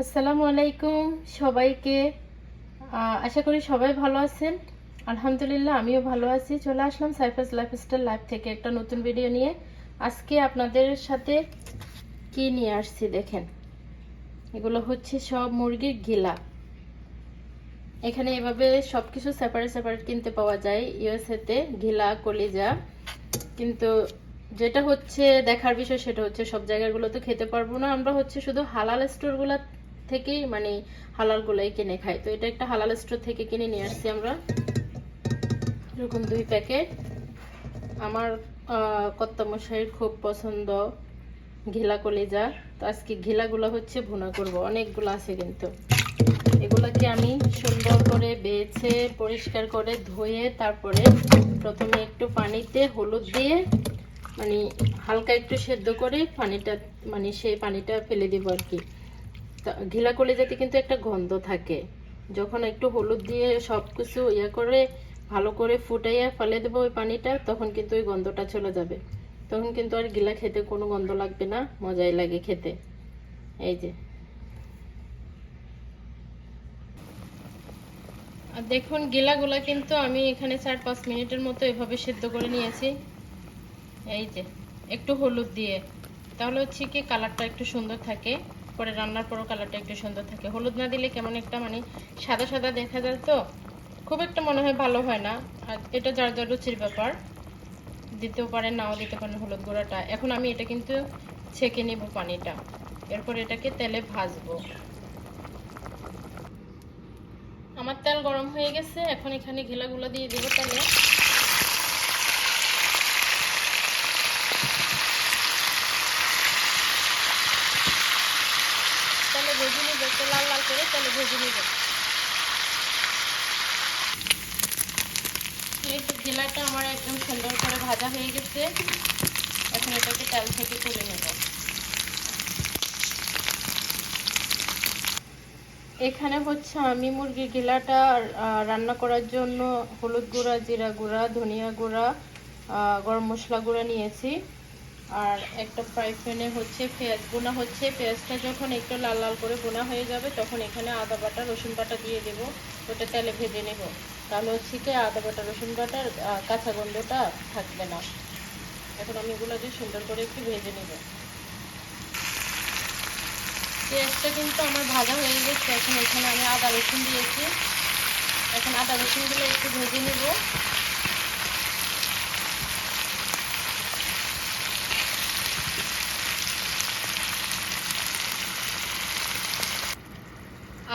আসসালামু আলাইকুম সবাইকে। আশা করি সবাই ভালো আছেন। আলহামদুলিল্লাহ আমিও ভালো আছি। চলে আসলাম সাইফাস লাইফস্টাইল লাইফ থেকে একটা নতুন ভিডিও নিয়ে। আজকে আপনাদের সাথে কি নিয়ে আসছি দেখেন। এগুলো হচ্ছে সব মুরগির গিলা। এখানে এভাবে সবকিছু সেপারেট সেপারেট কিনতে পাওয়া যায় ইউএসএতে, গিলা কলিজা। কিন্তু যেটা হচ্ছে দেখার বিষয় সেটা হচ্ছে সব জায়গাগুলোতে খেতে পারবো না। আমরা হচ্ছে শুধু হালাল স্টোরগুলো থেকেই হালাল গুলাই কিনে খাই। তো এটা একটা হালাল স্টোর থেকে কিনে নিয়ে আসছি আমরা, এরকম 2 প্যাকেট। আমার কর্তামশাইয়ের খুব পছন্দ ঘিলা কলিজা। তো আজকে ঘিলাগুলো হচ্ছে ভুনা করব, অনেকগুলো আছে কিন্তু। এগুলাকে আমি সুন্দর করে বেছে পরিষ্কার করে ধুয়ে তারপরে প্রথমে একটু পানিতে হলুদ দিয়ে হালকা একটু সেদ্ধ করে পানিটা সেই পানিটা ফেলে দিব আর কি। ঘিলা কলিজাতে কিন্তু একটা গন্ধ থাকে। যখন একটু হলুদ দিয়ে সবকিছু করে ভালো করে ফুটাইয়া ফেলে দেবো ওই পানিটা, তখন কিন্তু ওই গন্ধটা চলে যাবে। তখন কিন্তু আর গিলা খেতে কোনো গন্ধ লাগবে না, মজাই লাগে খেতে। এই যে আর দেখুন গিলাগুলা কিন্তু আমি এখানে 4-5 মিনিটের মতো এভাবে সেদ্ধ করে নিয়েছি। এই যে একটু হলুদ দিয়ে, তাহলে হচ্ছে কি কালারটা একটু সুন্দর থাকে, পরে রান্নার পরও কালারটা একটু সুন্দর থাকে। হলুদ না দিলে কেমন একটা সাদা সাদা দেখা যায়, তো খুব একটা মনে হয় ভালো হয় না। আর এটা যার যার রুচির ব্যাপার, দিতেও পারেন নাও দিতে পারেন হলুদ গুঁড়াটা। এখন আমি এটা কিন্তু ছেঁকে নেব পানিটা, এরপর এটাকে তেলে ভাজবো। আমার তেল গরম হয়ে গেছে, এখন এখানে ঘিলাগুলো দিয়ে দেবো তেলে। তেলে ভেজে নিব, একটু লাল লাল করে তেলে ভেজে নিব। এই তো ঘিলাটা আমার একদম সুন্দর করে ভাজা হয়ে গেছে। এখন এটাকে তেল থেকে তুলে নেব। এখানে হচ্ছে আমি মুরগির গিলাটা রান্না করার জন্য হলুদ গুঁড়া, জিরা গুঁড়া, ধনিয়া গুঁড়া, গরম মশলা গুঁড়া নিয়েছি। আর একটা ফ্রাই প্যানে হচ্ছে পেঁয়াজ বোনা হচ্ছে। পেঁয়াজটা যখন একটু লাল লাল করে বোনা হয়ে যাবে তখন এখানে আদা বাটা রসুন বাটা দিয়ে দেব। ওটা তেলে ভেজে নেব, তাহলে হচ্ছে কি আদা বাটা রসুন বাটার কাঁচা গন্ধটা থাকবে না। এখন আমি এগুলো দিয়ে সুন্দর করে একটু ভেজে নেব। পেঁয়াজটা কিন্তু আমার ভাজা হয়ে গেছে। এখন এখানে আমি আদা রসুন দিয়েছি। এখন আদা রসুনগুলো একটু ভেজে নেব।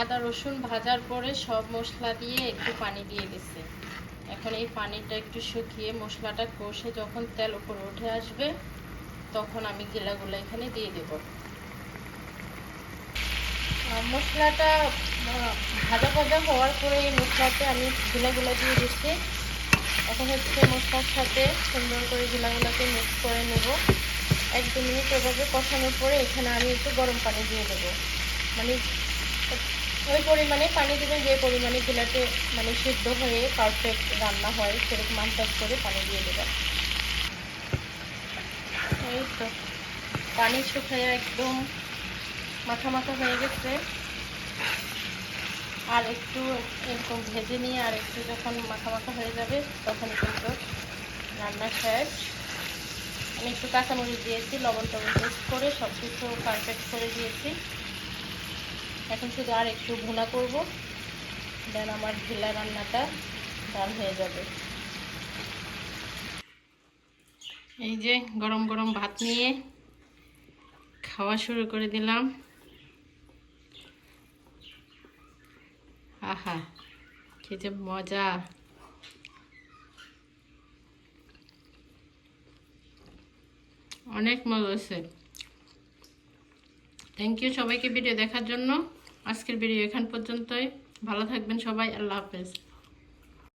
আদা রসুন ভাজার পরে সব মশলা দিয়ে একটু পানি দিয়ে দিছি। এখন এই পানিটা একটু শুকিয়ে মশলাটা কষে যখন তেল উপরে উঠে আসবে তখন আমি গিলাগুলো এখানে দিয়ে দেব। মশলাটা ভাজা ভাজা হওয়ার পরে এই মশলাতে আমি গিলাগুলো দিয়ে দিচ্ছি। এখন হচ্ছে মশলার সাথে সুন্দর করে গিলাগুলোকে মিক্স করে নেব। 1-2 মিনিট এভাবে কষানোর পরে এখানে আমি একটু গরম পানি দিয়ে দেবো। ওই পরিমাণে পানি দেবেন যে পরিমাণে গিলাতে সিদ্ধ হয়ে পারফেক্ট রান্না হয়, সেরকম আন্দাজ করে পানি দিয়ে দেবেন। এই তো পানি শুকিয়ে একদম মাখা মাখা হয়ে গেছে। আর একটু এরকম ভেজে নিয়ে আর একটু যখন মাখা মাখা হয়ে যাবে তখন কিন্তু রান্না শেষ। আমি একটু কাঁচামরিচ দিয়েছি, লবণ টবণ টেস্ট করে সব কিছু পারফেক্ট করে দিয়েছি। এখন শুধু আর একটু ভুনা করব, দেন আমার ঘিলা রান্নাটা ডান হয়ে যাবে। এই যে গরম গরম ভাত নিয়ে খাওয়া শুরু করে দিলাম। আহা কি যে মজা! অনেক মজা হয়েছে। থ্যাংক ইউ সবাইকে ভিডিও দেখার জন্য। আজকের ভিডিও এখান পর্যন্তই। ভালো থাকবেন সবাই। আল্লাহ হাফেজ।